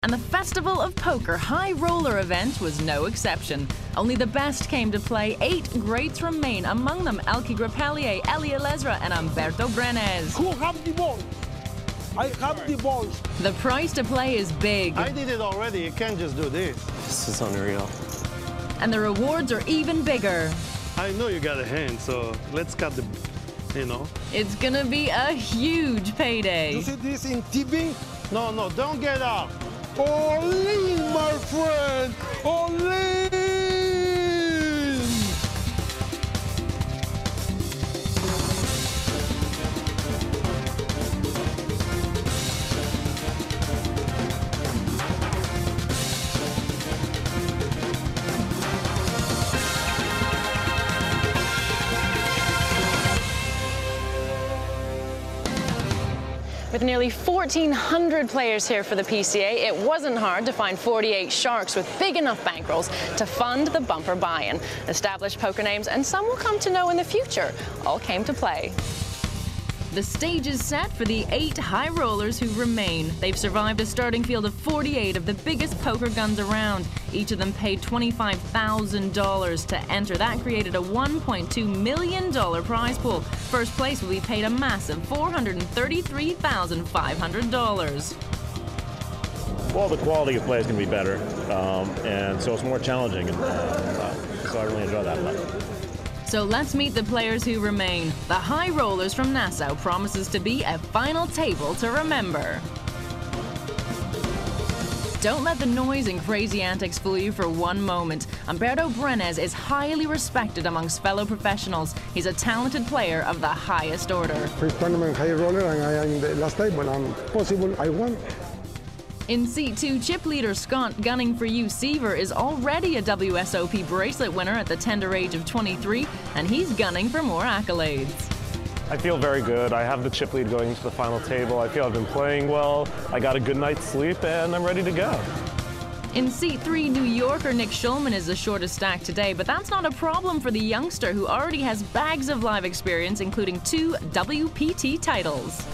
And the Festival of Poker High Roller event was no exception. Only the best came to play. 8 greats remain, among them Elke Grappellier, Elia Lesra, and Umberto Brenes. Who have the ball? I have the balls. The price to play is big. I did it already. You can't just do this. This is unreal. And the rewards are even bigger. I know you got a hand, so let's cut the, It's gonna be a huge payday. You see this in TV? No, don't get up. All in, my friend! All in! With nearly 1,400 players here for the PCA, it wasn't hard to find 48 sharks with big enough bankrolls to fund the bumper buy-in. Established poker names, and some we'll come to know in the future, all came to play. The stage is set for the 8 high rollers who remain. They've survived a starting field of 48 of the biggest poker guns around. Each of them paid $25,000 to enter. That created a $1.2 million prize pool. First place will be paid a massive $433,500. Well, the quality of play is going to be better, and so it's more challenging, and so I really enjoy that a lot. So let's meet the players who remain. The high rollers from Nassau promises to be a final table to remember. Don't let the noise and crazy antics fool you for one moment. Umberto Brenes is highly respected amongst fellow professionals. He's a talented player of the highest order. First tournament high roller, and I am the last time when I'm possible, I won. In Seat 2, chip leader Scott gunning for you Seaver is already a WSOP bracelet winner at the tender age of 23, and he's gunning for more accolades. I feel very good. I have the chip lead going into the final table. I feel I've been playing well. I got a good night's sleep, and I'm ready to go. In Seat 3, New Yorker Nick Schulman is the shortest stack today, but that's not a problem for the youngster who already has bags of live experience, including 2 WPT titles.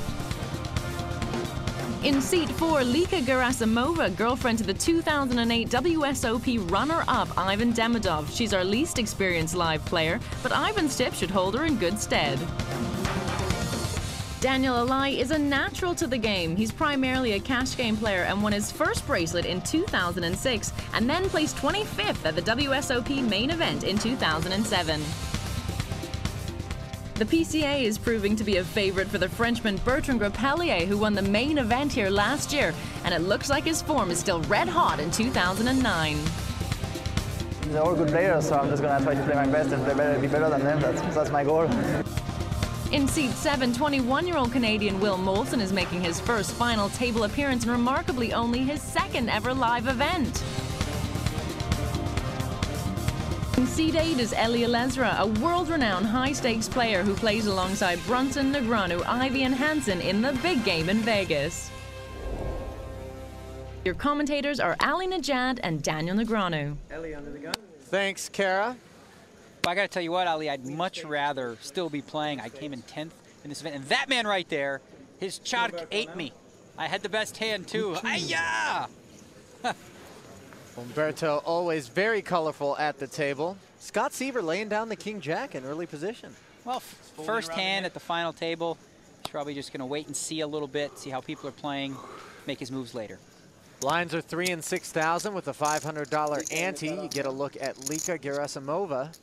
In Seat 4, Lika Gerasimova, girlfriend to the 2008 WSOP runner-up Ivan Demidov. She's our least experienced live player, but Ivan's tip should hold her in good stead. Daniel Alai is a natural to the game. He's primarily a cash game player and won his first bracelet in 2006, and then placed 25th at the WSOP main event in 2007. The PCA is proving to be a favorite for the Frenchman Bertrand Grappellier, who won the main event here last year, and it looks like his form is still red hot in 2009. They're all good players, so I'm just going to try to play my best and be better than them. That's my goal. In Seat 7, 21-year-old Canadian Will Molson is making his first final table appearance and remarkably only his second ever live event. In Seat 8 is Elia Lesra, a world-renowned high-stakes player who plays alongside Brunson, Negreanu, Ivy and Hansen in the big game in Vegas. Your commentators are Ali Najad and Daniel Negreanu. Ellie under the gun. Thanks, Kara. I got to tell you what, Ali, I'd much rather still be playing. I came in 10th in this event, and that man right there, his chark ate me. I had the best hand, too. Ay-ya! Umberto always very colorful at the table. Scott Seaver laying down the king jack in early position. Well, first hand at the final table. He's probably just going to wait and see a little bit, see how people are playing, make his moves later. Blinds are 3 and 6,000 with a $500 ante. You get a look at Lika Gerasimova.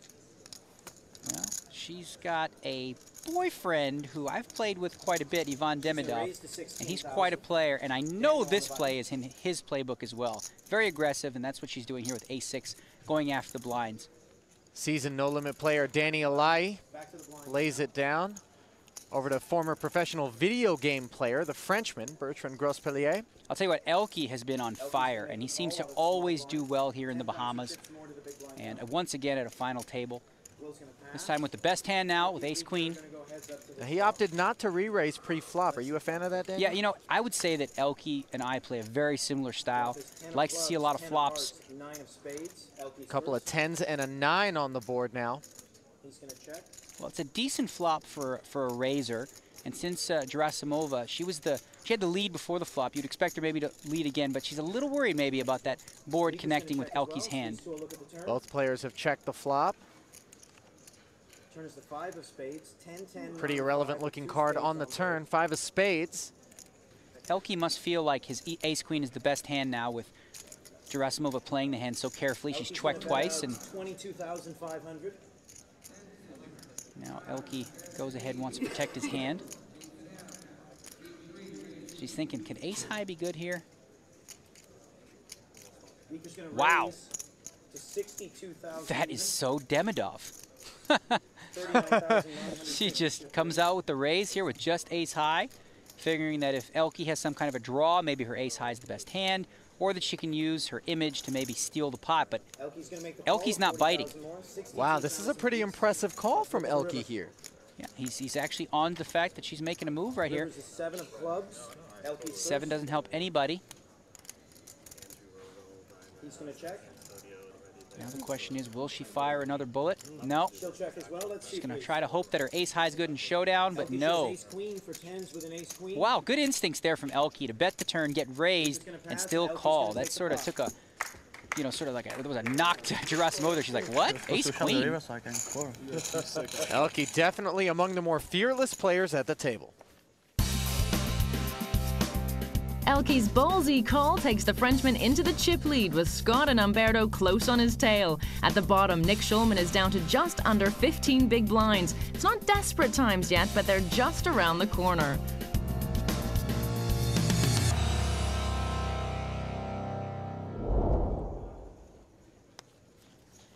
Well, she's got a boyfriend who I've played with quite a bit, Ivan Demidov, and he's quite a player, and I know this play is in his playbook as well. Very aggressive, and that's what she's doing here with A6, going after the blinds. Seasoned no-limit player Danny Alai lays it down. Over to former professional video game player, the Frenchman, Bertrand Grospellier. I'll tell you what, Elke has been on fire, and he seems to always do well here in the Bahamas. And once again at a final table. This time with the best hand now, with ace-queen. He opted not to re-raise pre-flop. Are you a fan of that, Daniel? Yeah, you know, I would say that Elke and I play a very similar style. Likes to see a lot of flops. A couple of 10s and a 9 on the board now. Well, it's a decent flop for a raiser. And since Gerasimova, she had the lead before the flop. You'd expect her maybe to lead again, but she's a little worried maybe about that board connecting with Elke's hand. Both players have checked the flop. Turn is the 5 of spades, 10-10. Pretty irrelevant looking card on the turn, 5 of spades. Elke must feel like his ace-queen is the best hand now with Gerasimova playing the hand so carefully. She's checked twice. And 22,500. now Elke goes ahead and wants to protect his hand. She's thinking, can ace-high be good here? Wow. That is so Demidov. She just comes out with the raise here with just ace-high, figuring that if Elke has some kind of a draw, maybe her ace-high is the best hand, or that she can use her image to maybe steal the pot, but Elke's not biting. Wow, this is a pretty impressive call from Elke here. Yeah, he's actually on the fact that she's making a move right here. 7 of clubs. 7 doesn't help anybody. He's going to check. Now the question is, will she fire another bullet? No. She'll check as well. Let's see. She's going to try to hope that her ace-high is good in showdown, but no. Ace-queen for 10s with an ace-queen. Wow, good instincts there from Elke to bet the turn, get raised, and still call. That sort of took a, you know, sort of like there was a knock to Gerasimova there. She's like, what? Ace-queen? Elke definitely among the more fearless players at the table. Elke's ballsy call takes the Frenchman into the chip lead with Scott and Umberto close on his tail. At the bottom, Nick Schulman is down to just under 15 big blinds. It's not desperate times yet, but they're just around the corner.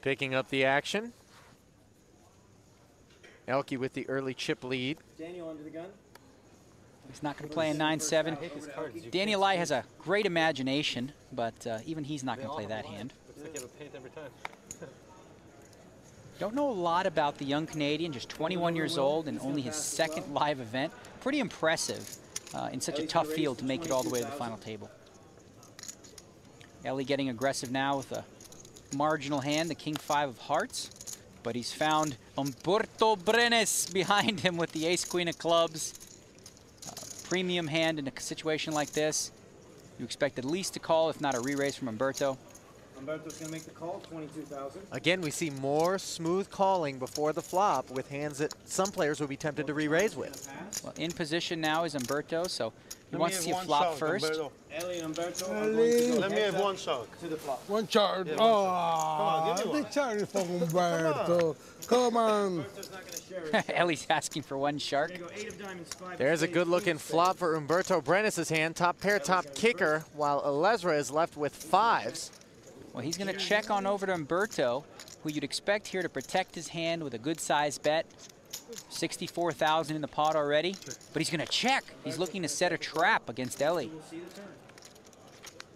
Picking up the action. Elke with the early chip lead. Daniel under the gun. He's not going to play a 9-7. Daniel Lai has a great imagination, but even he's not going to play that hand. Looks like you have a paint every time. Don't know a lot about the young Canadian, just 21 years old and only his second live event. Pretty impressive in such a tough field to make it all the way to the final table. Ellie getting aggressive now with a marginal hand, the King-5 of hearts, but he's found Umberto Brenes behind him with the ace-queen of clubs. Premium hand in a situation like this. You expect at least a call, if not a re-raise from Umberto. Umberto's going to make the call, 22,000. Again, we see more smooth calling before the flop with hands that some players would be tempted to re-raise with. Well, in position now is Umberto, so he wants to see a flop first. Ellie and Umberto are Ellie. going to go Let me have one shot. to the flop. One chart. Yeah, Oh, give me one. the chart for Umberto. Come on. Umberto's not going to share it. Ellie's asking for one shark. We're going to go 8 of diamonds, 5 of There's a spades, good-looking 2 of flop for Umberto Brenes' hand. Top pair, top kicker, while Elezra is left with 5s. Well, he's going to check on over to Umberto, who you'd expect here to protect his hand with a good-sized bet. 64,000 in the pot already, but he's going to check. He's looking to set a trap against Ellie.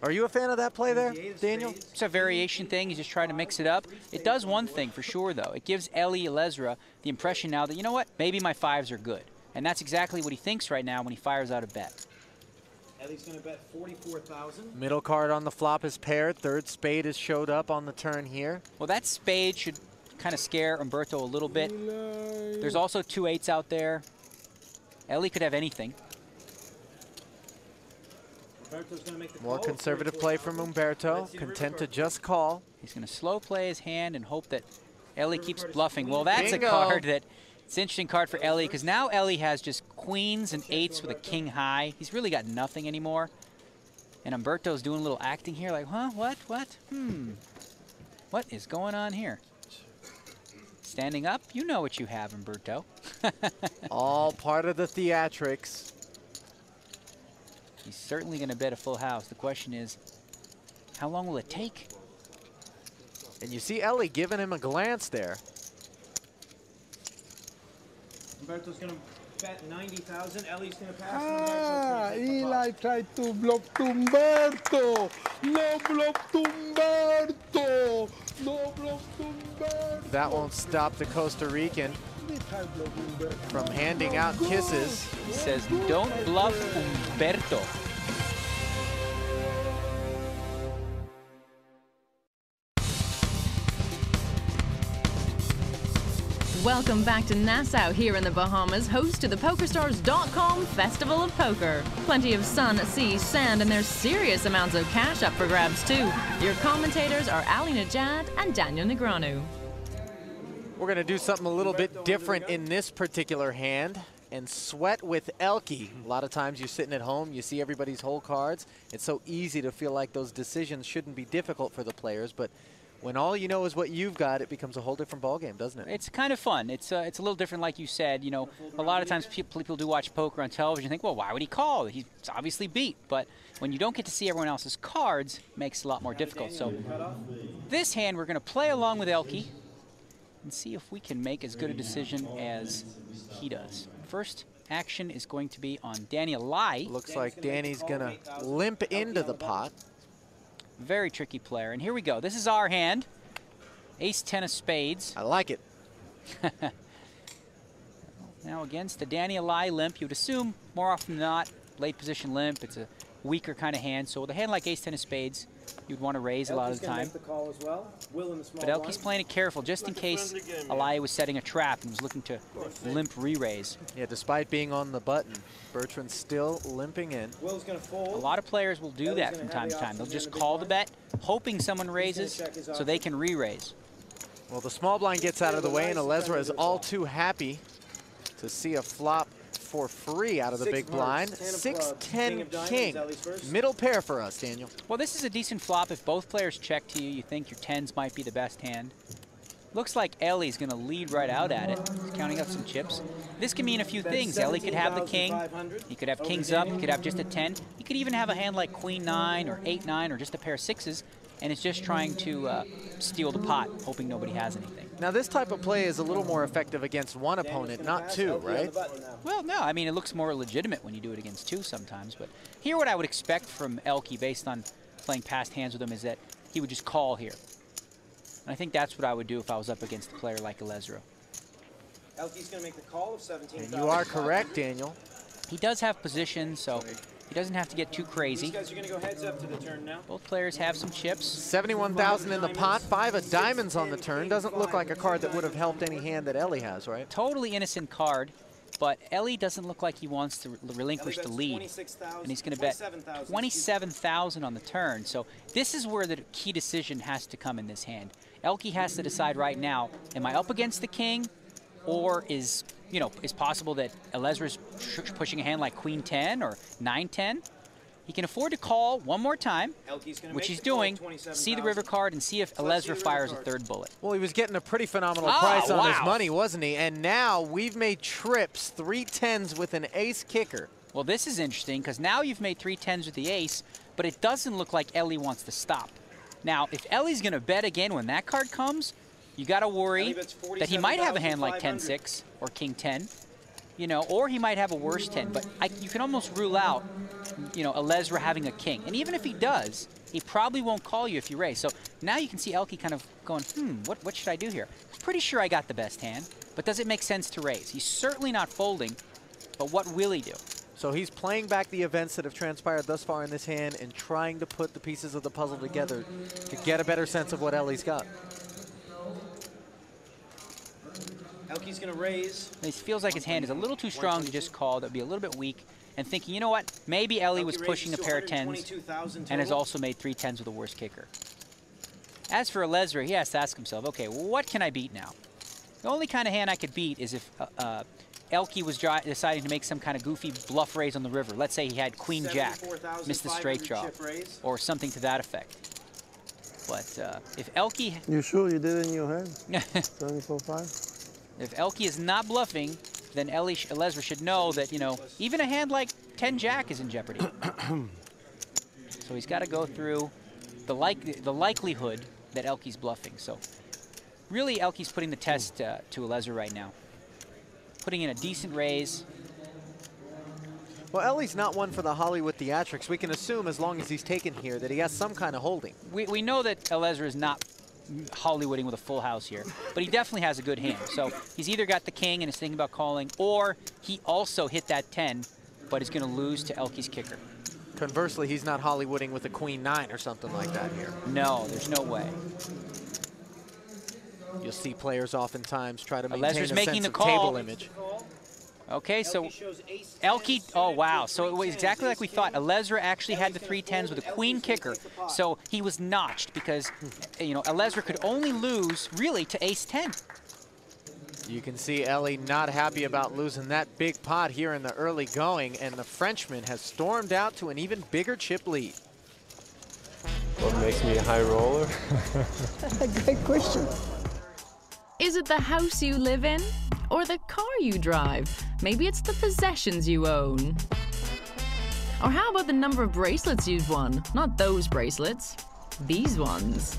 Are you a fan of that play there, Daniel? It's a variation thing. He's just trying to mix it up. It does one thing for sure, though. It gives Ellie Elezra the impression now that, you know what, maybe my 5s are good. And that's exactly what he thinks right now when he fires out a bet. Ellie's going to bet 44,000. Middle card on the flop is paired. Third spade has showed up on the turn here. Well, that spade should kind of scare Umberto a little bit. There's also 2 8s out there. Ellie could have anything. Umberto's going to make the More call, conservative play from Umberto, content to just call. He's going to slow play his hand and hope that Ellie keeps bluffing. Well, that's Bingo. a card that, it's an interesting card for Ellie, because now Ellie has just queens and 8s with a king high. He's really got nothing anymore. And Umberto's doing a little acting here, like, huh, what, what is going on here? Standing up, you know what you have, Umberto. All part of the theatrics. He's certainly going to bet a full house. The question is, how long will it take? And you see Ellie giving him a glance there. Umberto's going to bet 90,000. Ellie's going to pass. Ah, Eli tried to bluff to Umberto. No bluff to Umberto. No bluff to Umberto. That won't stop the Costa Rican from handing out kisses. He says, don't bluff Umberto. Welcome back to Nassau here in the Bahamas, host to the PokerStars.com Festival of Poker. Plenty of sun, sea, sand, and there's serious amounts of cash up for grabs too. Your commentators are Ali Najad and Daniel Negreanu. We're going to do something a little bit different in this particular hand and sweat with Elke. A lot of times you're sitting at home, you see everybody's whole cards. It's so easy to feel like those decisions shouldn't be difficult for the players, but when all you know is what you've got, it becomes a whole different ballgame, doesn't it? It's kind of fun. It's a little different, like you said. You know, a lot of times people do watch poker on television and think, well, why would he call? He's obviously beat. But when you don't get to see everyone else's cards, it makes it a lot more difficult. So this hand, we're going to play along with Elke and see if we can make as good a decision as he does. First action is going to be on Danny Lai. Looks like Danny's going to limp into the pot. Very tricky player. And here we go. This is our hand. Ace-10 of spades. I like it. Now against the Danny Lai limp, you would assume more often than not, late position limp. It's a weaker kind of hand. So with a hand like Ace-10 of spades, you'd want to raise a lot of the time. But Elke's playing it careful just in case Alai was setting a trap and was looking to limp re-raise. Yeah, despite being on the button, Bertrand's still limping in. A lot of players will do that from time to time. They'll just call the bet, hoping someone raises so they can re-raise. Well, the small blind gets out of the way, and Alezra is all too happy to see a flop for free out of the big blind. 6-10 king. Middle pair for us, Daniel. Well, this is a decent flop. If both players check to you, you think your 10s might be the best hand. Looks like Ellie's going to lead right out at it. He's counting up some chips. This can mean a few things. Ellie could have the king. He could have kings up. He could have just a 10. He could even have a hand like queen 9 or 8-9 or just a pair of 6s. And it's just trying to steal the pot, hoping nobody has anything. Now, this type of play is a little more effective against one opponent, not two, right? Well, no. I mean, it looks more legitimate when you do it against two sometimes. But here what I would expect from Elke, based on playing past hands with him, is that he would just call here. And I think that's what I would do if I was up against a player like Alezra. Elke's going to make the call of 17,000. You are correct, Daniel. He does have position, so he doesn't have to get too crazy. These guys are going to go heads up to the turn now. Both players have some chips. 71,000 in the pot, 5 of diamonds on the turn. Doesn't look like a card that would have helped any hand that Ellie has, right? Totally innocent card, but Ellie doesn't look like he wants to relinquish the lead. And he's going to bet 27,000 on the turn. So this is where the key decision has to come in this hand. Elke has to decide right now, am I up against the king, or is possible that Alezra's pushing a hand like queen 10 or 9-10? He can afford to call one more time, which he's doing, see the river card, and see if Alezra fires a third bullet. Well, he was getting a pretty phenomenal price on his money, wasn't he? And now we've made trips, 3 10s with an ace kicker. Well, this is interesting, because now you've made 3 10s with the ace, but it doesn't look like Ellie wants to stop. Now, if Ellie's going to bet again when that card comes, you got to worry that he might have a hand like 10-6 or king 10, or he might have a worse 10. But you can almost rule out, Alezra having a king. And even if he does, he probably won't call you if you raise. So now you can see Elke kind of going, what should I do here? I'm pretty sure I got the best hand, but does it make sense to raise? He's certainly not folding, but what will he do? So he's playing back the events that have transpired thus far in this hand and trying to put the pieces of the puzzle together to get a better sense of what Ellie's got. Elke's going to raise. He feels like his hand is a little too strong to just call. That would be a little bit weak. And thinking, you know what? Maybe Ellie was pushing a pair of 10s and has also made 3 10s with a worse kicker. As for Alezra, he has to ask himself, okay, what can I beat now? The only kind of hand I could beat is if Elke was deciding to make some kind of goofy bluff raise on the river. Let's say he had queen jack, missed the straight draw, or something to that effect. But if Elke... You sure you did it in your head? 74.5? If Elke is not bluffing, then Alezra should know that, even a hand like 10 jack is in jeopardy. So he's got to go through the likelihood that Elke's bluffing. So really, Elke's putting the test to Alezra right now. Putting in a decent raise. Well, Ellie's not one for the Hollywood theatrics. We can assume, as long as he's taken here, that he has some kind of holding. We know that Alezra is not Hollywooding with a full house here, but he definitely has a good hand. So he's either got the king and is thinking about calling, or he also hit that 10, but is going to lose to Elke's kicker. Conversely, he's not Hollywooding with a queen 9 or something like that here. No, there's no way. You'll see players oftentimes try to maintain Alezra's a making sense the of call. table image. Okay, so Elke, oh wow, so it was exactly like we thought. Alezra actually had the 3-10s with a queen kicker, so he was notched because, you know, Alezra could only lose really to ace-10. You can see Ellie not happy about losing that big pot here in the early going, and the Frenchman has stormed out to an even bigger chip lead. What makes me a high roller? Great question. Is it the house you live in? Or the car you drive? Maybe it's the possessions you own. Or how about the number of bracelets you've won? Not those bracelets, these ones.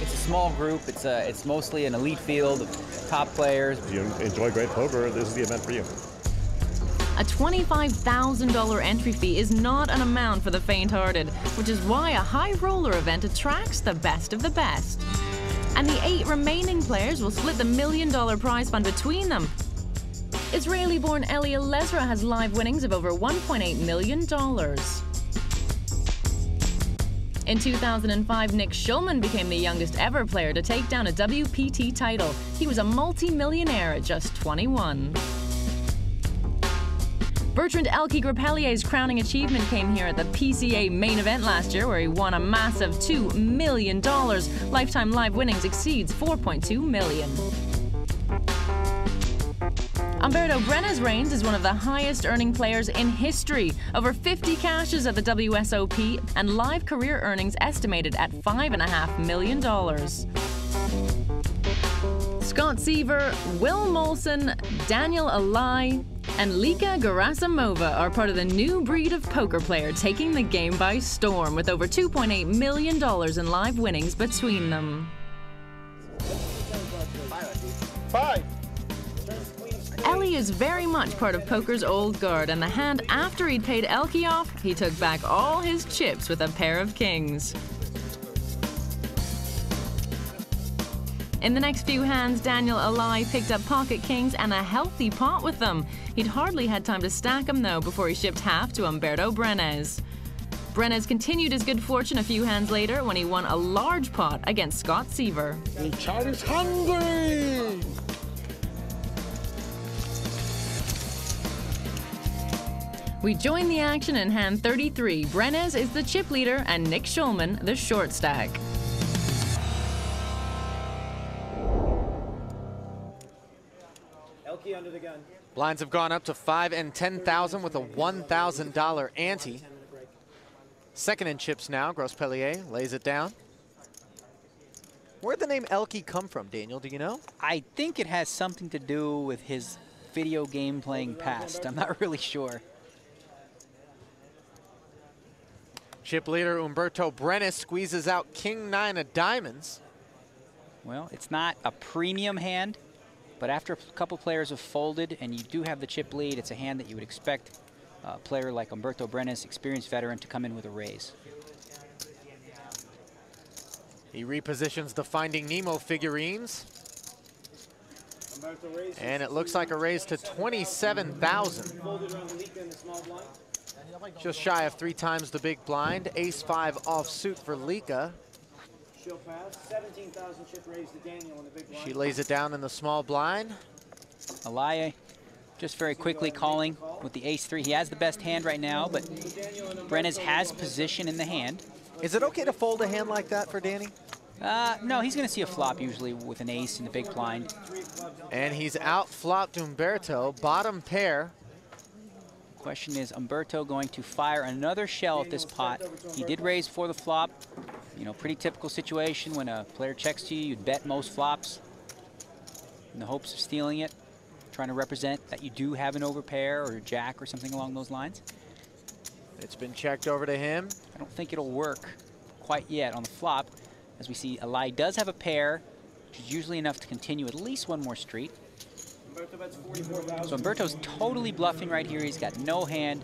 It's a small group. It's mostly an elite field of top players. If you enjoy great poker, this is the event for you. A $25,000 entry fee is not an amount for the faint-hearted, which is why a high roller event attracts the best of the best. And the 8 remaining players will split the $1 million prize fund between them. Israeli-born Ellie Alezra has live winnings of over $1.8 million. In 2005, Nick Schulman became the youngest ever player to take down a WPT title. He was a multi-millionaire at just 21. Bertrand Elke Grappellier's crowning achievement came here at the PCA main event last year, where he won a massive $2 million. Lifetime live winnings exceeds $4.2 million. Umberto Brenes reigns as one of the highest earning players in history. Over 50 cashes at the WSOP and live career earnings estimated at $5.5 million. Scott Seaver, Will Molson, Daniel Alai, and Lika Gerasimova are part of the new breed of poker player taking the game by storm, with over $2.8 million in live winnings between them. 5. Ellie is very much part of poker's old guard, and the hand after he'd paid Elke off, he took back all his chips with a pair of kings. In the next few hands, Daniel Alai picked up pocket kings and a healthy pot with them. He'd hardly had time to stack them, though, before he shipped half to Umberto Brenes. Brenes continued his good fortune a few hands later when he won a large pot against Scott Seaver. The child is hungry! We join the action in hand 33. Brenes is the chip leader and Nick Schulman the short stack. Elke under the gun. Blinds have gone up to 5 and 10,000 with a $1,000 ante. Second in chips now. Grospellier lays it down. Where'd the name Elke come from, Daniel? Do you know? I think it has something to do with his video game playing past. I'm not really sure. Chip leader Umberto Brenes squeezes out King-9 of diamonds. Well, it's not a premium hand, but after a couple players have folded and you do have the chip lead, it's a hand that you would expect a player like Umberto Brenes, experienced veteran, to come in with a raise. He repositions the Finding Nemo figurines. And it looks like a raise to 27,000. Just shy of 3 times the big blind. Ace-5 offsuit for Lika. She'll pass. 17,000 chip raise to Daniel in the big blind. She lays it down in the small blind. Alaya just very quickly calling with the ace-3. He has the best hand right now, but Brenes has position in the hand. Is it okay to fold a hand like that for Danny? No, he's going to see a flop usually with an ace in the big blind. And he's out-flopped Umberto, bottom pair. Question is, Umberto going to fire another shell at this pot? He did raise for the flop. You know, pretty typical situation when a player checks to you, you'd bet most flops in the hopes of stealing it, trying to represent that you do have an overpair or a jack or something along those lines. It's been checked over to him. I don't think it'll work quite yet on the flop, as we see Alai does have a pair, which is usually enough to continue at least one more street. So Umberto's totally bluffing right here. He's got no hand,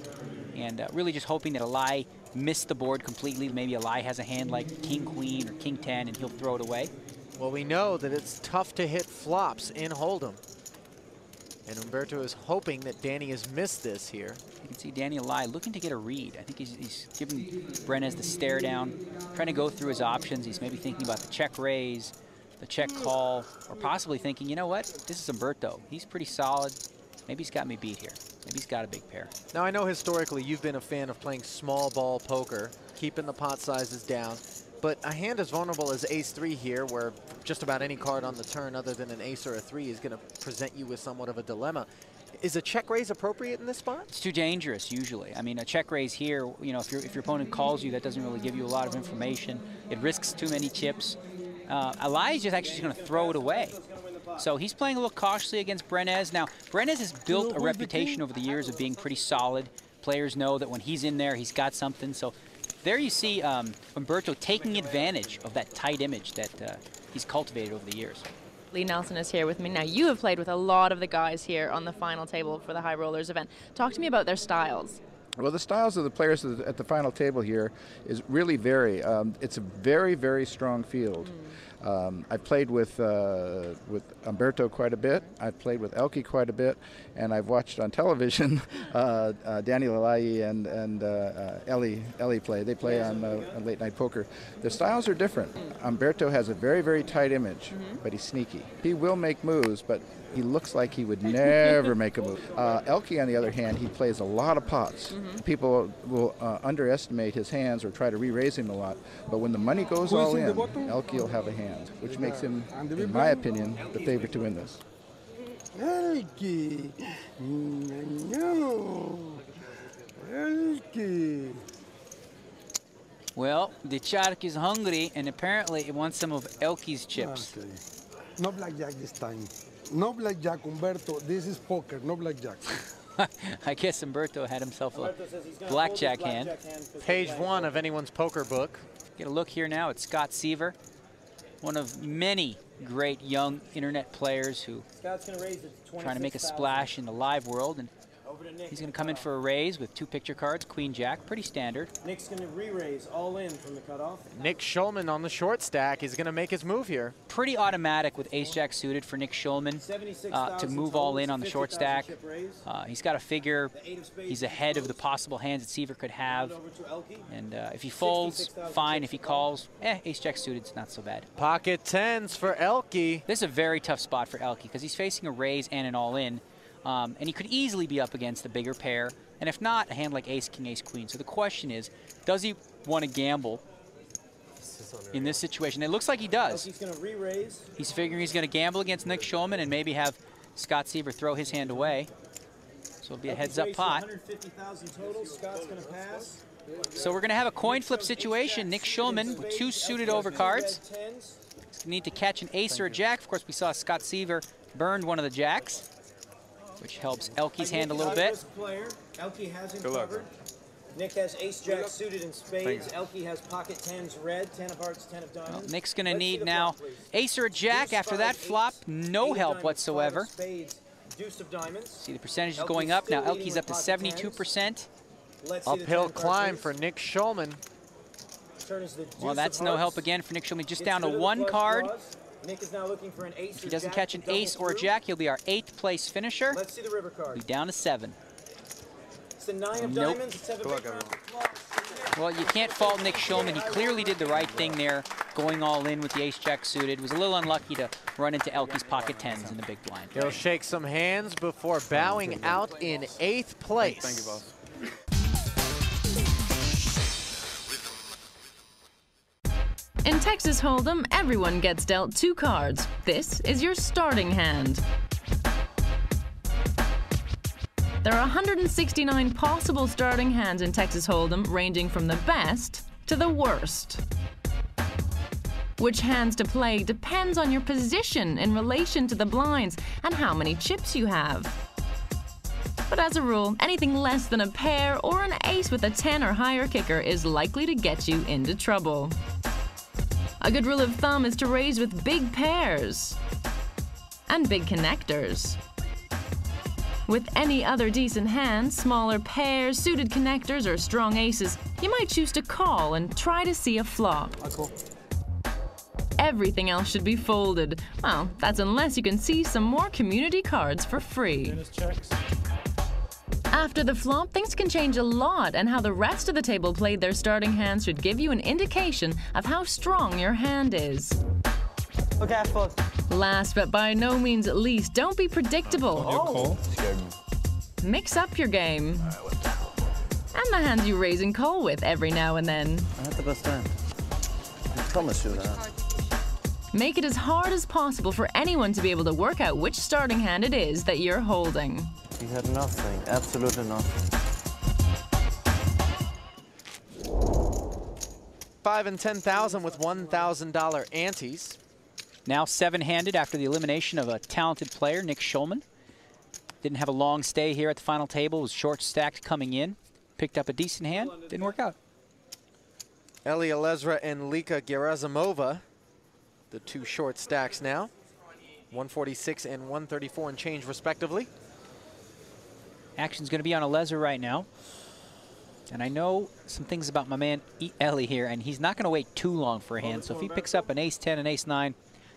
and really just hoping that Alai missed the board completely. Maybe Alai has a hand like King-Queen or King-10, and he'll throw it away. Well, we know that it's tough to hit flops in Hold'em. And Umberto is hoping that Danny has missed this here. You can see Danny Lai looking to get a read. I think he's giving Brenes the stare down, trying to go through his options. He's maybe thinking about the check raise, the check call, or possibly thinking, you know what, this is Umberto. He's pretty solid. Maybe he's got me beat here. Maybe he's got a big pair. Now, I know historically you've been a fan of playing small ball poker, keeping the pot sizes down. But a hand as vulnerable as ace-3 here, where just about any card on the turn other than an ace or a 3 is going to present you with somewhat of a dilemma. Is a check raise appropriate in this spot? It's too dangerous, usually. I mean, a check raise here, you know, if your opponent calls you, that doesn't really give you a lot of information. It risks too many chips. Eli is just actually going to throw it away. So he's playing a little cautiously against Brenes. Now, Brenes has built a reputation over the years of being pretty solid. Players know that when he's in there, he's got something. So there you see Umberto taking advantage of that tight image that he's cultivated over the years. Lee Nelson is here with me. Now, you have played with a lot of the guys here on the final table for the High Rollers event. Talk to me about their styles. Well, the styles of the players at the final table here is really vary. It's a very, very strong field. I've played with Umberto quite a bit. I've played with Elke quite a bit, and I've watched on television Danny Lalai and Ellie play. They play on Late Night Poker. The styles are different. Umberto has a very, very tight image, but he's sneaky. He will make moves, but he looks like he would never make a move. Elke, on the other hand, he plays a lot of pots. People will underestimate his hands or try to re-raise him a lot, but when the money goes all in, Elke will have a hand, which makes him, in my opinion, the favorite to win this. Elke! No! Elke! Well, the shark is hungry, and apparently it wants some of Elke's chips. Okay. No blackjack this time. No blackjack, Umberto. This is poker, no blackjack. I guess Umberto had himself a blackjack hand. Page 1 of anyone's poker book. Get a look here now at Scott Seaver, one of many great young internet players who trying to make a splash in the live world. And he's going to come in for a raise with 2 picture cards, Queen Jack, pretty standard. Nick's going to re-raise all in from the cutoff. Nick Schulman on the short stack is going to make his move here. Pretty automatic with Ace Jack suited for Nick Schulman to move all in on the short stack. He's got to figure he's ahead of the possible hands that Seaver could have. And if he folds, fine. If he calls, Ace Jack suited's not so bad. Pocket tens for Elke. This is a very tough spot for Elke because he's facing a raise and an all in. And he could easily be up against a bigger pair, and if not, a hand like ace, king, ace, queen. So the question is, does he want to gamble in this situation? It looks like he does. He's going to re-raise. He's figuring he's going to gamble against Nick Schulman and maybe have Scott Seaver throw his hand away. So it'll be a heads-up pot. 150,000 total. Scott's going to pass. So we're going to have a coin flip situation. Nick Schulman with 2 suited overcards. He's going to need to catch an ace or a jack. Of course, we saw Scott Seaver burned one of the jacks, which helps Elke's hand a little bit. Elke has him covered. Nick has ace jack suited in spades. Elke has pocket tens red, 10 of hearts, 10 of diamonds. Well, Nick's going to need now ace or a jack. After that flop, no help whatsoever. Deuce of diamonds. See the percentage is going up. Now Elke's up to 72%. Uphill climb for Nick Schulman. Well, that's no help again for Nick Schulman. Just down to 1 card. Nick is now looking for an ace. If he doesn't catch an ace or a jack, he'll be our 8th place finisher. Let's see the river card. Be down to 7. It's the 9 of diamonds. Let's have a big round of applause. Well, you can't fault Nick Schulman. He clearly did the right thing there, going all in with the ace jack suited. Was a little unlucky to run into Elke's pocket tens in the big blind. He'll shake some hands before bowing out in 8th place. Thank you, boss. In Texas Hold'em, everyone gets dealt 2 cards. This is your starting hand. There are 169 possible starting hands in Texas Hold'em, ranging from the best to the worst. Which hands to play depends on your position in relation to the blinds and how many chips you have. But as a rule, anything less than a pair or an ace with a 10 or higher kicker is likely to get you into trouble. A good rule of thumb is to raise with big pairs and big connectors. With any other decent hand, smaller pairs, suited connectors, or strong aces, you might choose to call and try to see a flop. everything else should be folded. Well, that's unless you can see some more community cards for free. After the flop, things can change a lot, and how the rest of the table played their starting hands should give you an indication of how strong your hand is. Okay, fuck. Last but by no means least, don't be predictable. Mix up your game. And the hands you raise and call with every now and then. I had the best hand. I promise you that. Make it as hard as possible for anyone to be able to work out which starting hand it is that you're holding. He had nothing, absolutely nothing. 5 and 10,000 with $1,000 antes. Now 7-handed after the elimination of a talented player, Nick Schulman. Didn't have a long stay here at the final table, was short stacked coming in. Picked up a decent hand, didn't work out. Ellie Alezra and Lika Gerasimova, the two short stacks now. 146 and 134 and change respectively. Action's going to be on Alezra right now. And I know some things about my man Ellie here, and he's not going to wait too long for a hand. So if he picks up an ace-10 and ace-9,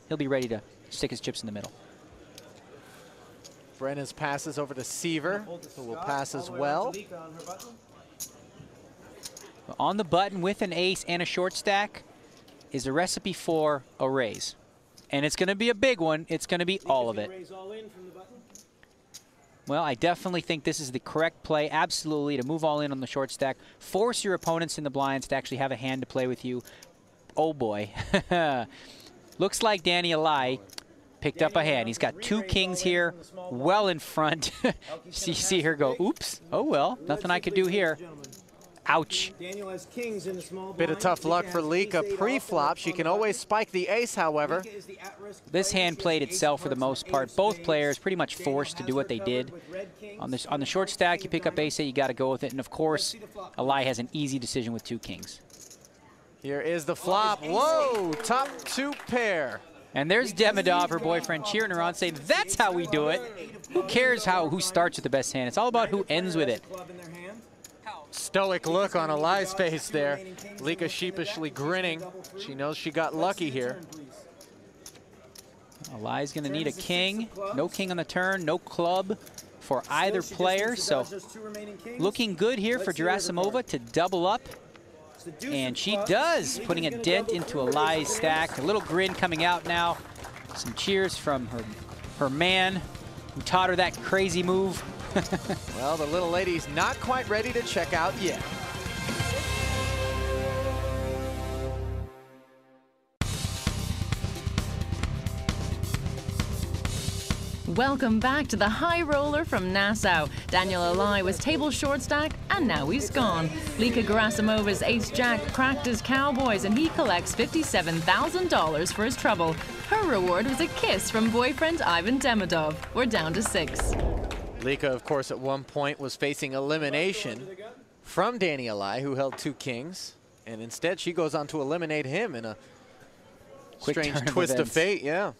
he'll be ready to stick his chips in the middle. Brenna's passes over to Seaver, who will pass as well. On the button with an ace and a short stack is a recipe for a raise. And it's going to be a big one. It's going to be all of it. Well, I definitely think this is the correct play, absolutely, to move all in on the short stack. Force your opponents in the blinds to actually have a hand to play with you. Oh, boy. Looks like Danny Alai picked up a hand. He's got 2 kings here, well in front. See her go, oops. Oh, well, nothing I could do here. Ouch. Bit of tough luck for Lika pre-flop. She can always spike the ace, however. This hand played itself for the most part. Both players pretty much forced to do what they did. On the short stack, you pick up ace-8, you got to go with it. And, of course, Alai has an easy decision with 2 kings. Here is the flop. Whoa, top 2 pair. And there's Demidov, her boyfriend, cheering her on, saying, that's how we do it. Who cares who starts with the best hand? It's all about who ends with it. Stoic look on Alai's face there. Lika sheepishly grinning. She knows she got lucky here. Alai's going to need a king. No king on the turn, no club for either player. So looking good here for Gerasimova to double up. And she does, putting a dent into Alai's stack. A little grin coming out now. Some cheers from her man who taught her that crazy move. Well, the little lady's not quite ready to check out yet. Welcome back to the high roller from Nassau. Daniel Alai was table short stack, and now he's gone. Lika Gerasimova's ace-jack cracked his cowboys, and he collects $57,000 for his trouble. Her reward was a kiss from boyfriend Ivan Demidov. We're down to 6. Lika, of course, at one point was facing elimination from Danny Alai, who held 2 kings. And instead, she goes on to eliminate him in a strange twist of fate. Yeah.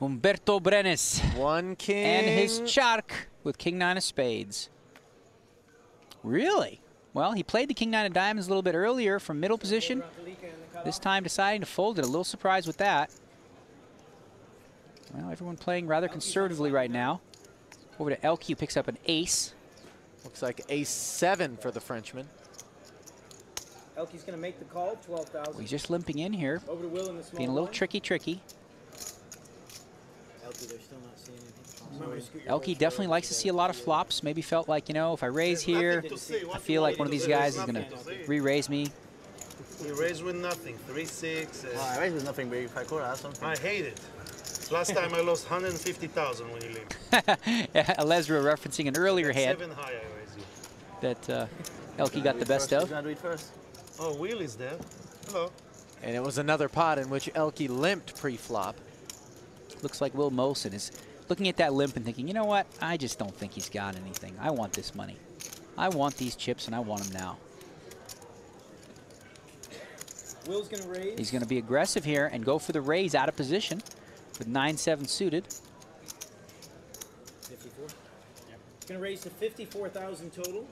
Humberto Brenes. 1 king. And his chark with king-9 of spades. Really? Well, he played the king-9 of diamonds a little bit earlier from middle position. This time deciding to fold it. A little surprised with that. Well, everyone playing rather conservatively right now. Over to Elke, who picks up an ace. Looks like ace-7 for the Frenchman. Elke's going to make the call, 12,000. Well, he's just limping in here. Over to Will in the small being a little blind. tricky. Elke, they're still not seeing anything. Elke definitely likes to see a lot of flops. Maybe felt like, you know, if I raise here, I feel like one of these guys is going to re-raise me. We raise with nothing, 3-6. I raise with nothing, but if I could have something. I hate it. Last time I lost 150,000 when you leave. Alezra referencing an earlier hand 7 high I raise you. that Elke got the best of. Do it first. Oh, Will is there. Hello. And it was another pot in which Elke limped pre-flop. Looks like Will Molson is looking at that limp and thinking, you know what? I just don't think he's got anything. I want this money. I want these chips, and I want them now. Will's going to raise. He's going to be aggressive here and go for the raise out of position with 9-7 suited. 54. Yep. He's going to raise to 54,000 total.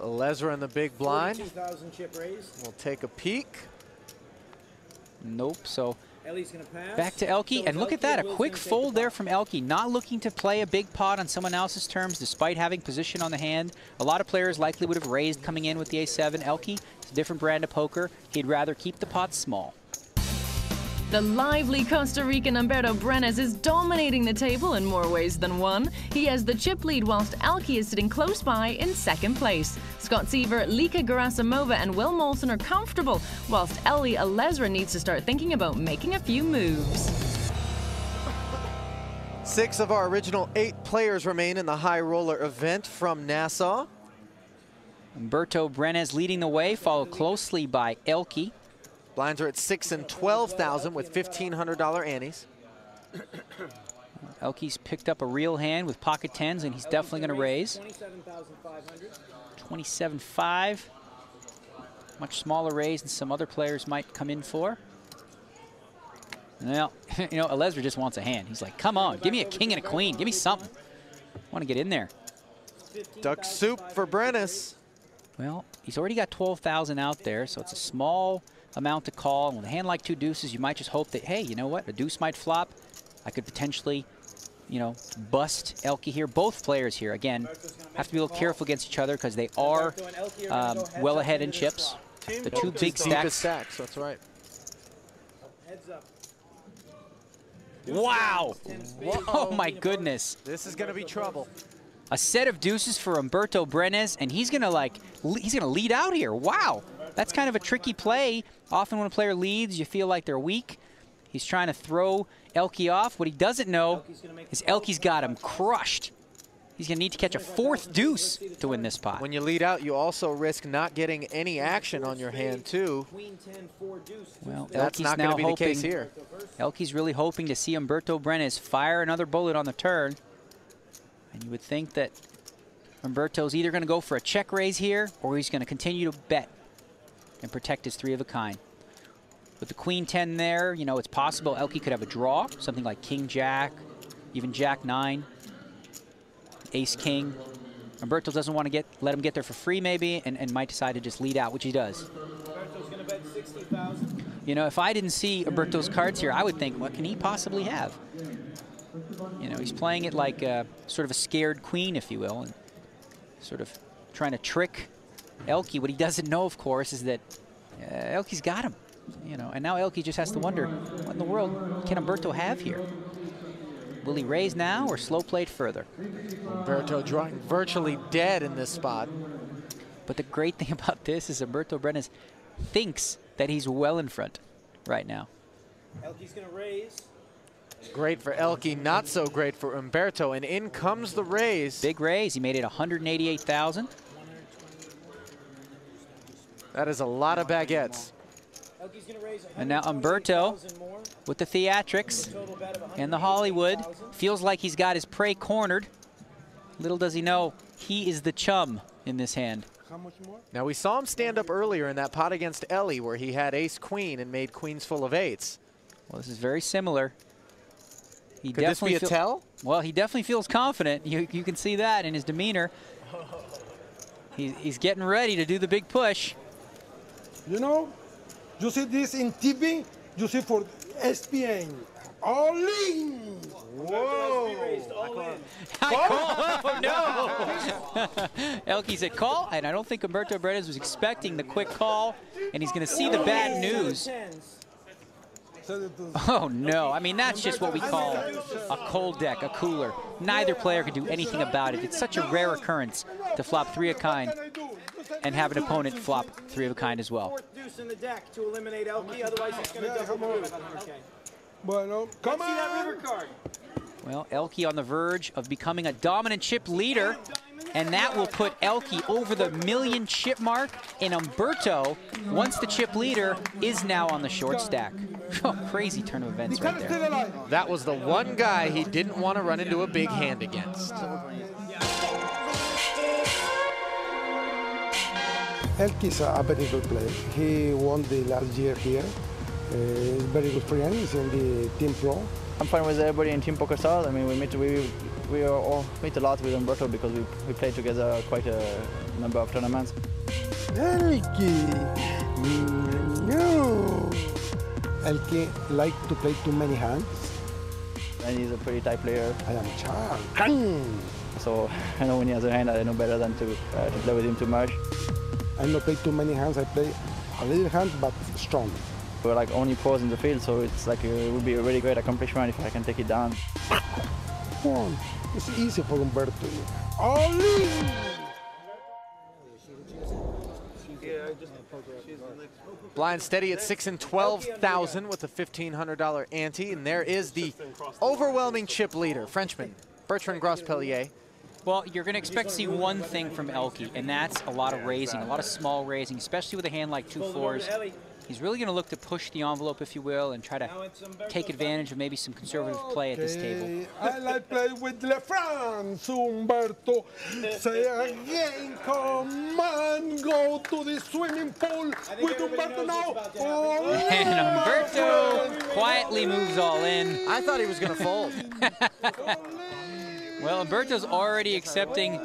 Alezra in the big blind. 42,000 chip raise. We'll take a peek. Nope. So Ellie's gonna pass. back to Elke, and look at that, a quick fold there from Elke, not looking to play a big pot on someone else's terms despite having position on the hand. A lot of players likely would have raised coming in with the A7. Elke, it's a different brand of poker. He'd rather keep the pot small. The lively Costa Rican Humberto Brenes is dominating the table in more ways than one. He has the chip lead whilst Elke is sitting close by in second place. Scott Seaver, Lika Gerasimova and Will Molson are comfortable, whilst Ellie Alezra needs to start thinking about making a few moves. 6 of our original 8 players remain in the high roller event from Nassau. Humberto Brenes leading the way, followed closely by Elke. Blinds are at 6 and 12,000 with $1,500 antes. Elke's picked up a real hand with pocket tens, and he's definitely going to raise. 27.5. Much smaller raise than some other players might come in for. Well, you know, Alezra just wants a hand. He's like, come on, give me a king and a queen. Give me something. I want to get in there. Duck soup for Brenes. Well, he's already got 12,000 out there, so it's a small amount to call. And with a hand like 2 deuces, you might just hope that, hey, you know what, a deuce might flop. I could potentially, you know, bust Elke here. Both players here, again, have to be a little careful against each other because they are well ahead in chips. The 2 big stacks. That's right. Wow! Oh my goodness! This is going to be trouble. A set of deuces for Humberto Brenes, and he's gonna lead out here. Wow, that's kind of a tricky play. Often when a player leads, you feel like they're weak. He's trying to throw Elke off. What he doesn't know is Elke's got him crushed. He's gonna need to catch a 4th deuce to win this pot. When you lead out, you also risk not getting any action on your hand too. Well, that's Elke's not going to be now the case here. Elke's really hoping to see Humberto Brenes fire another bullet on the turn. And you would think that Humberto's either going to go for a check raise here, or he's going to continue to bet and protect his 3 of a kind. With the queen 10 there, you know, it's possible Elke could have a draw, something like king jack, even jack 9, ace king. Humberto doesn't want to let him get there for free maybe, and might decide to just lead out, which he does. Humberto's gonna bet 60,000. You know, if I didn't see Humberto's cards here, I would think, what can he possibly have? You know, he's playing it like sort of a scared queen, if you will, and sort of trying to trick Elke. What he doesn't know, of course, is that Elke's got him. You know, and now Elke just has to wonder, what in the world can Humberto have here? Will he raise now or slow play it further? Humberto drawing virtually dead in this spot. But the great thing about this is Humberto Brenes thinks that he's well in front right now. Elke's gonna raise. Great for Elke, not so great for Humberto, and in comes the raise. Big raise, he made it 188,000. That is a lot of baguettes. And now Humberto, with the theatrics and the Hollywood, feels like he's got his prey cornered. Little does he know, he is the chum in this hand. Now we saw him stand up earlier in that pot against Ellie where he had ace-queen and made queens full of 8s. Well, this is very similar. Could this be a tell? Well, he definitely feels confident. You can see that in his demeanor. He's getting ready to do the big push. You know, you see this in TV, you see for ESPN. All in! Whoa! Oh, no! Elke said call, and I don't think Humberto Brenes was expecting the quick call, and he's going to see the bad news. Oh, no. I mean, that's just what we call a cold deck, a cooler. Neither player can do anything about it. It's such a rare occurrence to flop 3 of a kind and have an opponent flop 3 of a kind as well. 4th deuce in the deck to eliminate Elke, otherwise he's going to double through. Okay. Bueno, come on! See that river card. Well, Elke on the verge of becoming a dominant chip leader, and that will put Elke over the 1,000,000 chip mark, and Humberto, once the chip leader, is now on the short stack. Oh, crazy turn of events right there. That was the one guy he didn't want to run into a big hand against. Elke is a very good player. He won the last year here. He's very good friend. He's in the Team Pro. I'm fine with everybody in Team Poker Stars. I mean, we all meet a lot with Humberto because we play together quite a number of tournaments. Elke! No! Elke like to play too many hands. And he's a pretty tight player. I am Charles. So I know when he has a hand, I know better than to play with him too much. I don't play too many hands. I play a little hand, but strong. We're like only pros in the field, so it's like it would be a really great accomplishment if I can take it down. Come on, it's easy for Umberto. Ollie! Blind steady at 6 and 12,000 with a $1,500 ante, and there is the overwhelming chip leader, Frenchman Bertrand Grospellier. Well, you're going to expect to see one thing from Elke, and that's a lot of raising, a lot of small raising, especially with a hand like 2 floors. He's really going to look to push the envelope, if you will, and try to take advantage of maybe some conservative play at this table. I like play with Le France, Umberto. Say again, come on, go to the swimming pool with Umberto now. Oh, and Umberto quietly moves all in. I thought he was going to fold. Well, Umberto's already accepting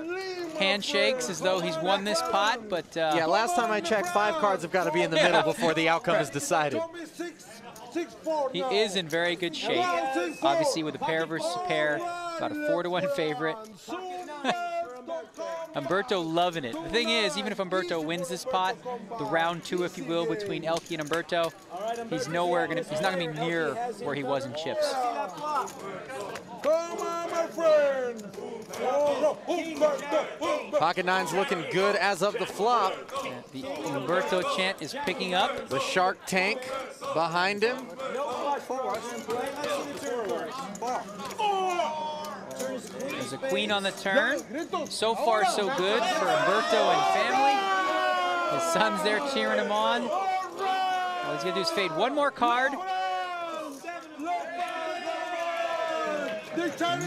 handshakes as though he's won this pot, but yeah, last time I checked, 5 cards have got to be in the middle before the outcome is decided. He is in very good shape. Obviously, with a pair versus a pair, about a 4-to-1 favorite. Umberto loving it. The thing is, even if Umberto wins this pot, the round 2, if you will, between Elke and Umberto, he's nowhere gonna. He's not gonna be near where he was in chips. Come on, my friend. Pocket nine's looking good as of the flop. The Umberto chant is picking up. The Shark Tank behind him. There's a queen on the turn. So far, so good for Umberto and family. His son's there cheering him on. All he's gonna do is fade one more card.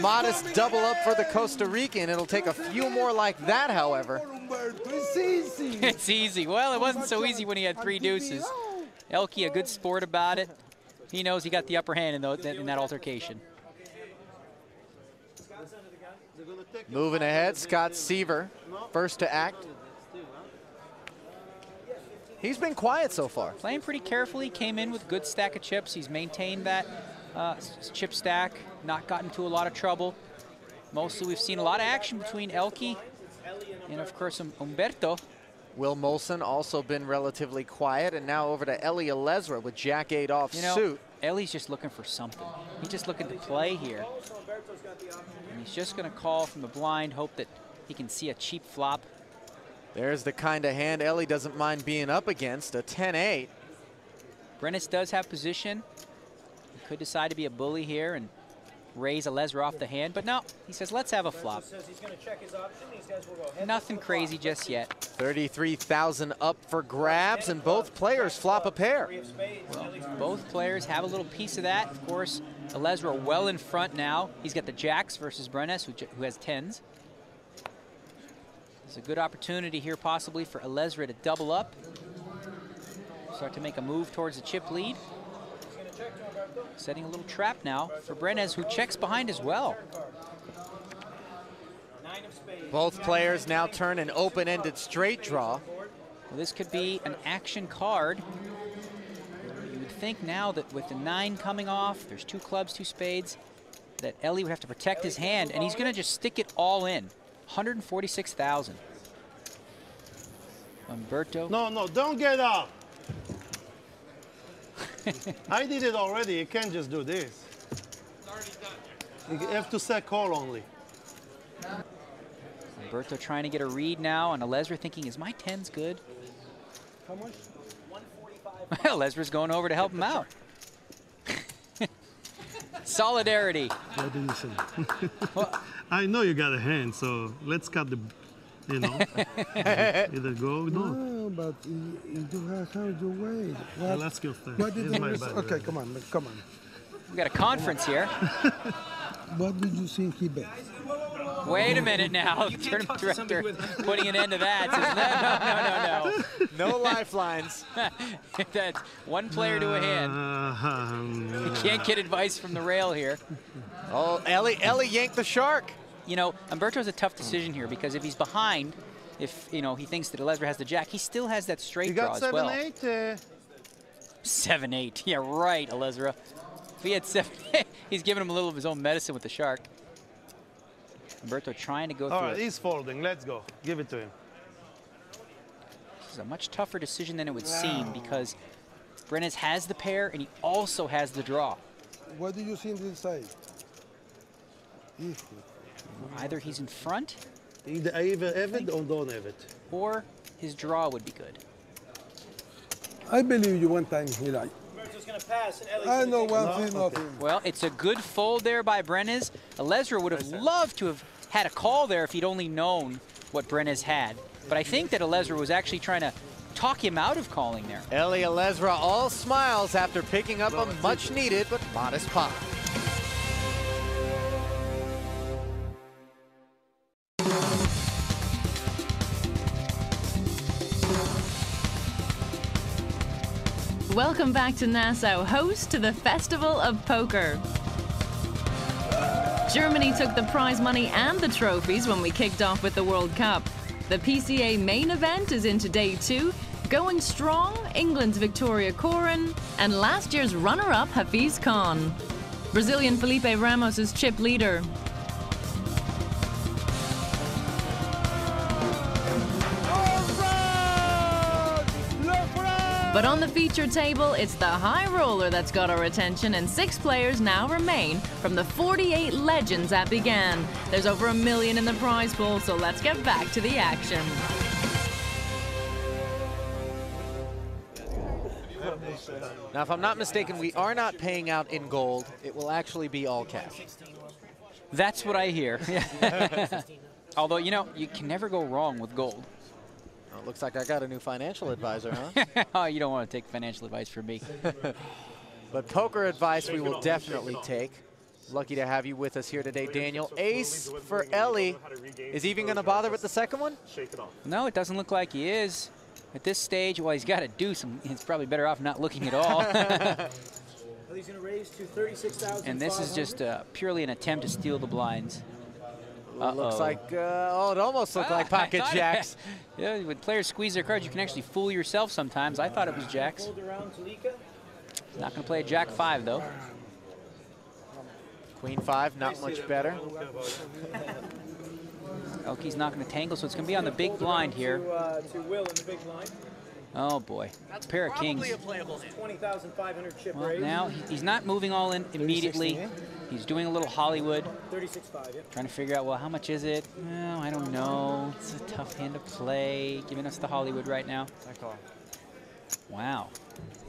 Modest double up for the Costa Rican. It'll take a few more like that, however. It's easy. It's easy. Well, it wasn't so easy when he had 3 deuces. Elke, a good sport about it. He knows he got the upper hand in that altercation. Moving ahead, Scott Seaver, first to act. He's been quiet so far. Playing pretty carefully, came in with a good stack of chips. He's maintained that chip stack, not gotten into a lot of trouble. Mostly we've seen a lot of action between Elke and, of course, Umberto. Will Molson also been relatively quiet, and now over to Eli Alezra with Jack-8 off suit. Eli's just looking for something. He's just looking to play here. And he's just going to call from the blind, hope that he can see a cheap flop. There's the kind of hand Eli doesn't mind being up against, a 10-8. Brenes does have position. He could decide to be a bully here and raise Alezra off the hand, but no, he says, let's have a flop. Nothing crazy just yet. 33,000 up for grabs, and both players flop a pair. Well, both players have a little piece of that. Of course, Alezra well in front now. He's got the jacks versus Brenes, who has 10s. It's a good opportunity here possibly for Alezra to double up. Start to make a move towards the chip lead. Setting a little trap now for Brenes, who checks behind as well. Both players now turn an open-ended straight draw. Well, this could be an action card. You would think now that with the 9 coming off, there's 2 clubs, 2 spades, that Eli would have to protect his hand, and he's going to just stick it all in. 146,000. Umberto. No, don't get up. I did it already. You can't just do this. You have to set call only. Umberto trying to get a read now, and Alezra thinking, is my 10s good? How much? 145. Well, Alezra's going over to help him out. Solidarity. What do you say? Well, I know you got a hand, so let's cut the, you know, either go or not. No, but you do have your way. Well, let's go first. What did okay, come on. We got a conference here. What did you think he bet? Wait a minute now. The tournament director putting an end to that. Says, no. No lifelines. That's one player to a hand. You can't get advice from the rail here. Oh, Eli yanked the shark. You know, Umberto has a tough decision here because if he's behind, if he thinks that Alezra has the jack, he still has that straight draw as well. You got 7-8. 7-8. Yeah, right, Alezra. If he had 7-8, he's giving him a little of his own medicine with the shark. Umberto trying to go through. All right, he's folding. Let's go. Give it to him. This is a much tougher decision than it would seem because Brenes has the pair and he also has the draw. What do you see on this side? Either he's in front, Either I either have it or don't have it. or his draw would be good. I believe you one time, Eli. Umberto's going to pass, and Ellie's I gonna know take one it. thing, nothing. Well, it's a good fold there by Brenes. Alezra would have loved to have had a call there if he'd only known what Brenes had. But I think that Alezra was actually trying to talk him out of calling there. Ellie Alezra all smiles after picking up a much-needed but modest pot. Welcome back to Nassau, host to the Festival of Poker. Germany took the prize money and the trophies when we kicked off with the World Cup. The PCA main event is into day 2. Going strong, England's Victoria Coren and last year's runner-up Hafiz Khan. Brazilian Felipe Ramos is chip leader. But on the feature table, it's the high roller that's got our attention, and 6 players now remain from the 48 legends that began. There's over $1 million in the prize pool, so let's get back to the action. Now, if I'm not mistaken, we are not paying out in gold. It will actually be all cash. That's what I hear. Although, you know, you can never go wrong with gold. Oh, looks like I got a new financial advisor, huh? Oh, you don't want to take financial advice from me. But poker advice we will definitely take. Lucky to have you with us here today, Daniel. Ace for Ellie. Is he even going to bother with the second one? No, it doesn't look like he is. At this stage, well, he's got to do some. He's probably better off not looking at all. He's going to raise to 36,000. And this is just purely an attempt to steal the blinds. Looks like, oh, it almost looked like pocket jacks. Yeah, when players squeeze their cards, you can actually fool yourself sometimes. I thought it was jacks. Not going to play a jack 5, though. Queen 5, not much better. Elke's not going to tangle, so it's going to be on the big blind here. To Will in the big blind. Oh, boy. Pair of kings. 20,500 chip Well, raise. now he's not moving all in immediately. He's doing a little Hollywood. 36.5, yeah. Trying to figure out, well, how much is it? Well, I don't know. It's a tough hand to play. Giving us the Hollywood right now. Wow.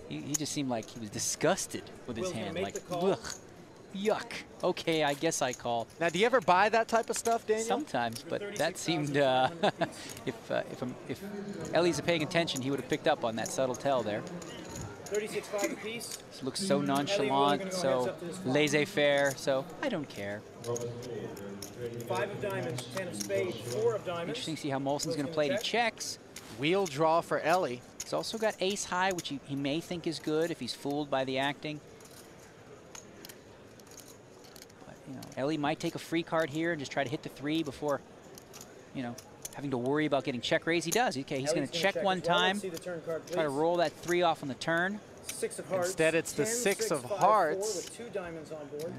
He just seemed like he was disgusted with his hand. Like, ugh, yuck. Okay, I guess I call. Now, do you ever buy that type of stuff, Daniel? Sometimes, but that seemed, if Ellie's paying attention, he would have picked up on that subtle tell there. 36.5 apiece. This looks so nonchalant, so laissez-faire, so I don't care. 5 of diamonds, 10 of spades, 4 of diamonds. Interesting to see how Molson's going to play. He checks. Wheel draw for Ellie. He's also got ace high, which he may think is good if he's fooled by the acting. But, you know, Ellie might take a free card here and just try to hit the 3 before, you know, having to worry about getting check raise. He does. Okay, he's going to check one time, try to roll that 3 off on the turn. 6 of hearts. Instead, it's the 10, 6 of 5, hearts. 4 with 2 diamonds on board.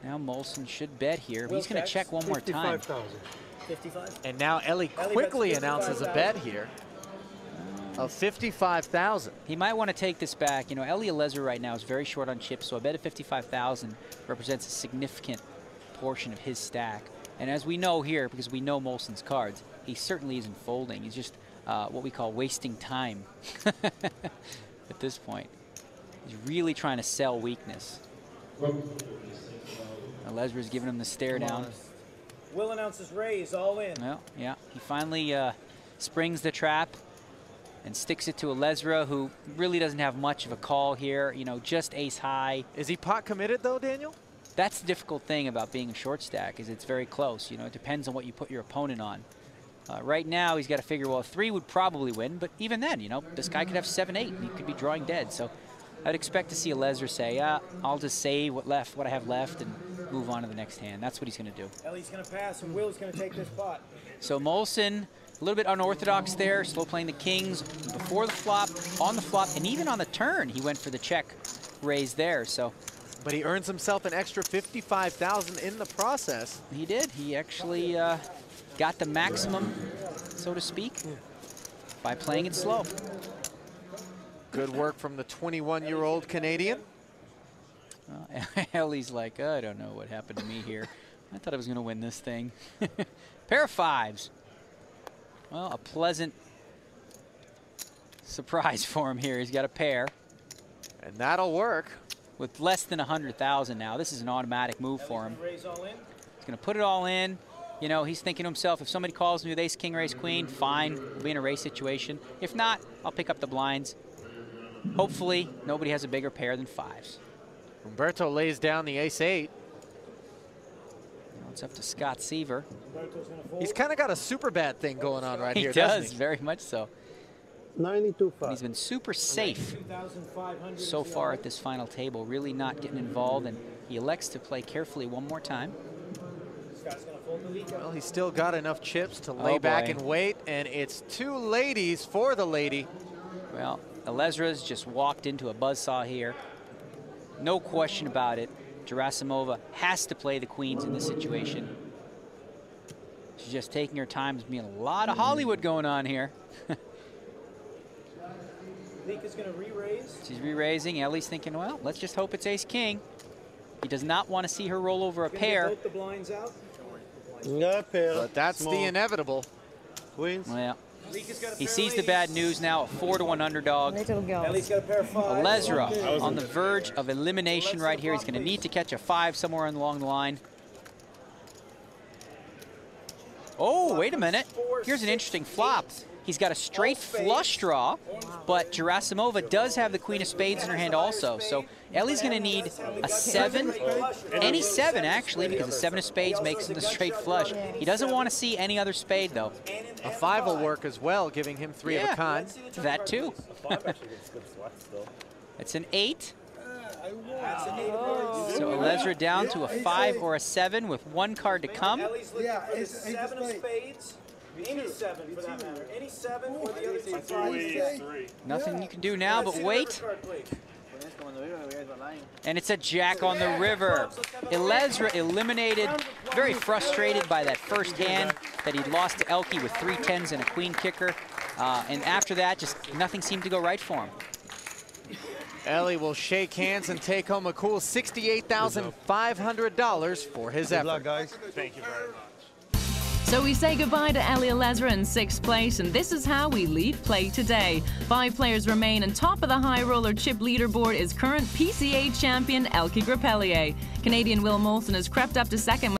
Now Molson should bet here. He's going to check one more time. 55. And now Ellie quickly announces a bet here of 55,000. He might want to take this back. You know, Ellie Alezra right now is very short on chips, so I bet a 55,000 represents a significant portion of his stack. And as we know here, because we know Molson's cards, he certainly isn't folding. He's just what we call wasting time at this point. He's really trying to sell weakness. Alezra's giving him the stare down. Will announces raise, all in. Well, yeah, he finally springs the trap and sticks it to Alezra, who really doesn't have much of a call here. You know, just ace high. Is he pot committed though, Daniel? That's the difficult thing about being a short stack, is it's very close. You know, it depends on what you put your opponent on. Right now, he's got to figure, well, a 3 would probably win, but even then, you know, this guy could have 7-8, and he could be drawing dead. So I'd expect to see Elezra say, I'll just save what I have left and move on to the next hand. That's what he's going to do. Ellie's going to pass, and Will's going to take this pot. So Molson, a little bit unorthodox there, slow playing the kings before the flop, on the flop, and even on the turn, he went for the check raise there. So, but he earns himself an extra $55,000 in the process. He did. He actually got the maximum, so to speak, by playing it slow. Good work from the 21-year-old Canadian. Ellie's like, I don't know what happened to me here. I thought I was going to win this thing. Pair of fives. Well, a pleasant surprise for him here. He's got a pair. And that'll work. With less than 100,000 now. This is an automatic move for him. He's going to put it all in. You know, he's thinking to himself, if somebody calls me with ace, king, race, queen, fine. We'll be in a race situation. If not, I'll pick up the blinds. Hopefully, nobody has a bigger pair than fives. Umberto lays down the ace-8. Now it's up to Scott Seaver. He's kind of got a super bad thing going on right here, doesn't he? doesn't he? Very much so. 92.5. He's been super safe so far at this final table, really not getting involved, and he elects to play carefully one more time. Well, he's still got enough chips to lay back and wait, and it's two ladies for the lady. Well, Elezra's just walked into a buzzsaw here. No question about it. Gerasimova has to play the queens in this situation. She's just taking her time. There's being a lot of Hollywood going on here. Lika's going to re-raise. She's re-raising. Ellie's thinking, well, let's just hope it's ace-king. He does not want to see her roll over a pair. Both the blinds out. But that's the inevitable. Queens. Well, he sees the bad news now, a 4-1 underdog. Ellie's got a pair of fives. Elezra on the verge of elimination right here. He's going to need to catch a 5 somewhere along the line. Oh, wait a minute. Here's an interesting flop. He's got a straight flush draw, but Gerasimova does have the queen of spades in her hand also. So Ellie's going to need a 7, any 7 actually, because the 7 of spades makes him the straight flush. He doesn't want to see any other spade though. A 5 will work as well, giving him 3 of a kind. That too. It's an 8. So Elezra down to a 5 or a 7 with 1 card to come. Yeah, it's 7 of spades. Any 7 for that matter. Any 7 or the other 2 cards. Nothing you can do now but wait. And it's a jack on the river. Elezra eliminated, very frustrated by that first hand that he'd lost to Elke with 3 10s and a queen kicker. And after that, just nothing seemed to go right for him. Ellie will shake hands and take home a cool $68,500 for his effort. Good luck, guys. Thank you very much. So we say goodbye to Ellie Elezra in 6th place, and this is how we leave play today. 5 players remain, and top of the high roller chip leaderboard is current PCA champion Elke Grappellier. Canadian Will Molson has crept up to 2nd.